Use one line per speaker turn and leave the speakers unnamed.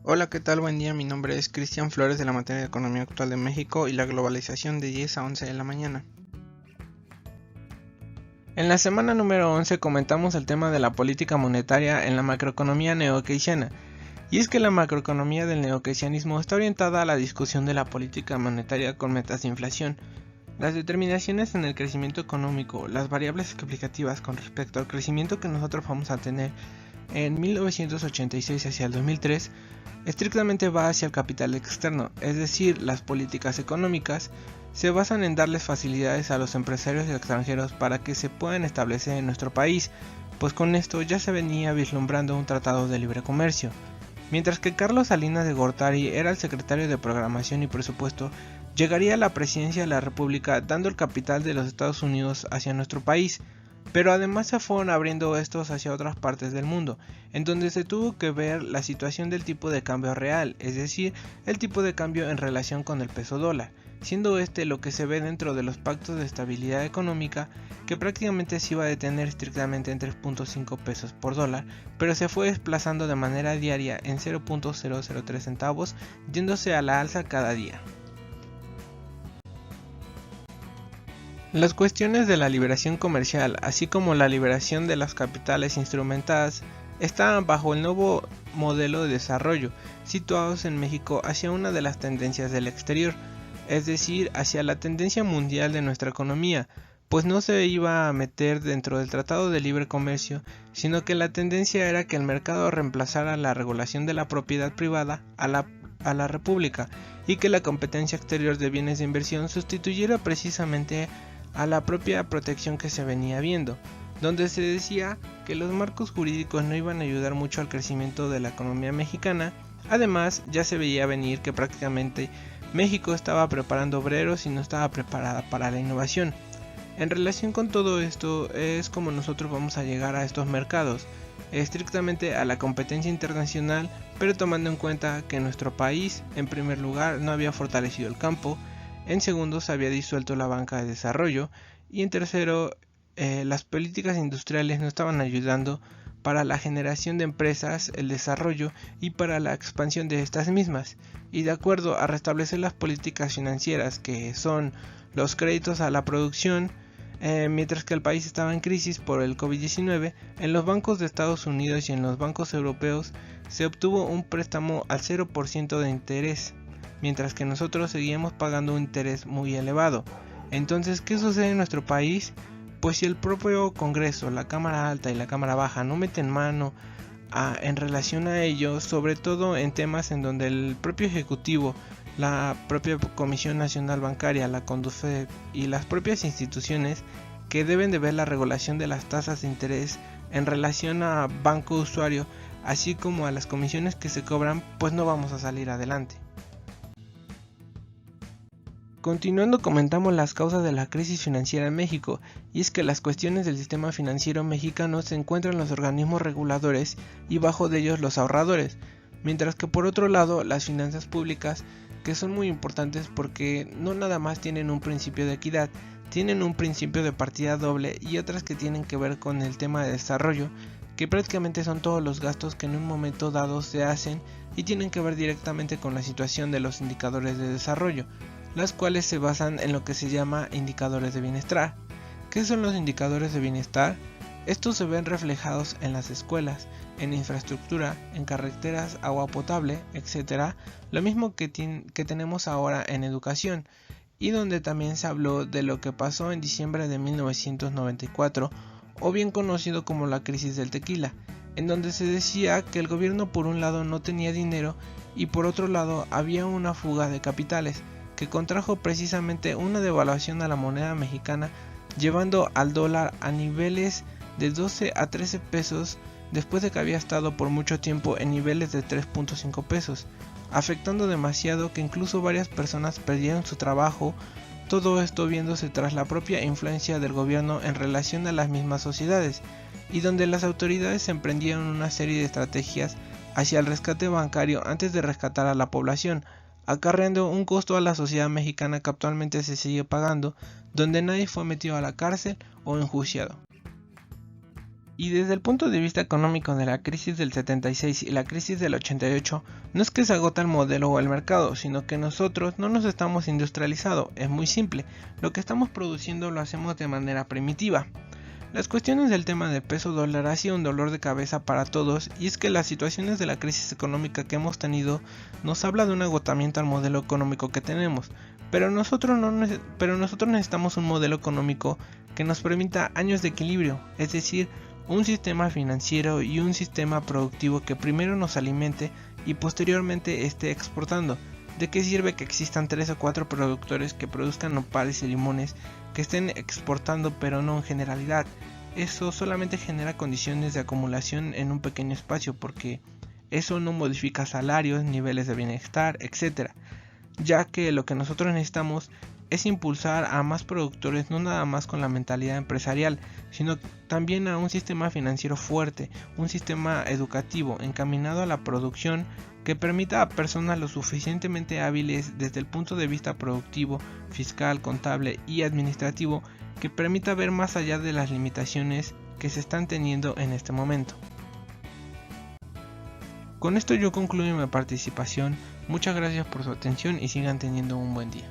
Hola, ¿qué tal? Buen día, mi nombre es Cristian Flores de la materia de Economía Actual de México y la globalización de 10 a 11 de la mañana. En la semana número 11 comentamos el tema de la política monetaria en la macroeconomía neokeynesiana, y es que la macroeconomía del neokeynesianismo está orientada a la discusión de la política monetaria con metas de inflación. Las determinaciones en el crecimiento económico, las variables explicativas con respecto al crecimiento que nosotros vamos a tener en 1986 hacia el 2003, estrictamente va hacia el capital externo, es decir, las políticas económicas se basan en darles facilidades a los empresarios extranjeros para que se puedan establecer en nuestro país, pues con esto ya se venía vislumbrando un tratado de libre comercio. Mientras que Carlos Salinas de Gortari era el secretario de Programación y Presupuesto, llegaría a la presidencia de la República dando el capital de los Estados Unidos hacia nuestro país, pero además se fueron abriendo estos hacia otras partes del mundo, en donde se tuvo que ver la situación del tipo de cambio real, es decir, el tipo de cambio en relación con el peso dólar, siendo este lo que se ve dentro de los pactos de estabilidad económica, que prácticamente se iba a detener estrictamente en 3.5 pesos por dólar, pero se fue desplazando de manera diaria en 0.003 centavos, yéndose a la alza cada día. Las cuestiones de la liberación comercial, así como la liberación de las capitales instrumentadas, estaban bajo el nuevo modelo de desarrollo, situados en México hacia una de las tendencias del exterior, es decir, hacia la tendencia mundial de nuestra economía, pues no se iba a meter dentro del Tratado de Libre Comercio, sino que la tendencia era que el mercado reemplazara la regulación de la propiedad privada a la república, y que la competencia exterior de bienes de inversión sustituyera precisamente a la propia protección que se venía viendo, donde se decía que los marcos jurídicos no iban a ayudar mucho al crecimiento de la economía mexicana. Además, ya se veía venir que prácticamente México estaba preparando obreros y no estaba preparada para la innovación. En relación con todo esto es como nosotros vamos a llegar a estos mercados, estrictamente a la competencia internacional, pero tomando en cuenta que nuestro país, en primer lugar, no había fortalecido el campo, en segundo se había disuelto la banca de desarrollo y en tercero las políticas industriales no estaban ayudando para la generación de empresas, el desarrollo y para la expansión de estas mismas, y de acuerdo a restablecer las políticas financieras que son los créditos a la producción, mientras que el país estaba en crisis por el COVID-19, en los bancos de Estados Unidos y en los bancos europeos se obtuvo un préstamo al 0% de interés, mientras que nosotros seguíamos pagando un interés muy elevado. Entonces, ¿qué sucede en nuestro país? Pues si el propio Congreso, la Cámara Alta y la Cámara Baja no meten mano en relación a ello, sobre todo en temas en donde el propio Ejecutivo, la propia Comisión Nacional Bancaria, la CONDUCEF y las propias instituciones que deben de ver la regulación de las tasas de interés en relación a banco usuario, así como a las comisiones que se cobran, pues no vamos a salir adelante. Continuando, comentamos las causas de la crisis financiera en México, y es que las cuestiones del sistema financiero mexicano se encuentran los organismos reguladores y bajo de ellos los ahorradores, mientras que por otro lado las finanzas públicas, que son muy importantes porque no nada más tienen un principio de equidad, tienen un principio de partida doble y otras que tienen que ver con el tema de desarrollo, que prácticamente son todos los gastos que en un momento dado se hacen y tienen que ver directamente con la situación de los indicadores de desarrollo, las cuales se basan en lo que se llama indicadores de bienestar. ¿Qué son los indicadores de bienestar? Estos se ven reflejados en las escuelas, en infraestructura, en carreteras, agua potable, etc. Lo mismo que tenemos ahora en educación, y donde también se habló de lo que pasó en diciembre de 1994, o bien conocido como la crisis del tequila, en donde se decía que el gobierno por un lado no tenía dinero y por otro lado había una fuga de capitales, que contrajo precisamente una devaluación a la moneda mexicana, llevando al dólar a niveles de 12 a 13 pesos después de que había estado por mucho tiempo en niveles de 3.5 pesos, afectando demasiado que incluso varias personas perdieron su trabajo, todo esto viéndose tras la propia influencia del gobierno en relación a las mismas sociedades, y donde las autoridades emprendieron una serie de estrategias hacia el rescate bancario antes de rescatar a la población, acarreando un costo a la sociedad mexicana que actualmente se sigue pagando, donde nadie fue metido a la cárcel o enjuiciado. Y desde el punto de vista económico de la crisis del 76 y la crisis del 88, no es que se agota el modelo o el mercado, sino que nosotros no nos estamos industrializando, es muy simple, lo que estamos produciendo lo hacemos de manera primitiva. Las cuestiones del tema del peso dólar ha sido un dolor de cabeza para todos, y es que las situaciones de la crisis económica que hemos tenido nos habla de un agotamiento al modelo económico que tenemos, pero nosotros necesitamos un modelo económico que nos permita años de equilibrio, es decir, un sistema financiero y un sistema productivo que primero nos alimente y posteriormente esté exportando. ¿De qué sirve que existan 3 o 4 productores que produzcan nopales y limones que estén exportando pero no en generalidad? Eso solamente genera condiciones de acumulación en un pequeño espacio, porque eso no modifica salarios, niveles de bienestar, etc. Ya que lo que nosotros necesitamos es impulsar a más productores, no nada más con la mentalidad empresarial, sino también a un sistema financiero fuerte, un sistema educativo encaminado a la producción que permita a personas lo suficientemente hábiles desde el punto de vista productivo, fiscal, contable y administrativo, que permita ver más allá de las limitaciones que se están teniendo en este momento. Con esto yo concluyo mi participación. Muchas gracias por su atención y sigan teniendo un buen día.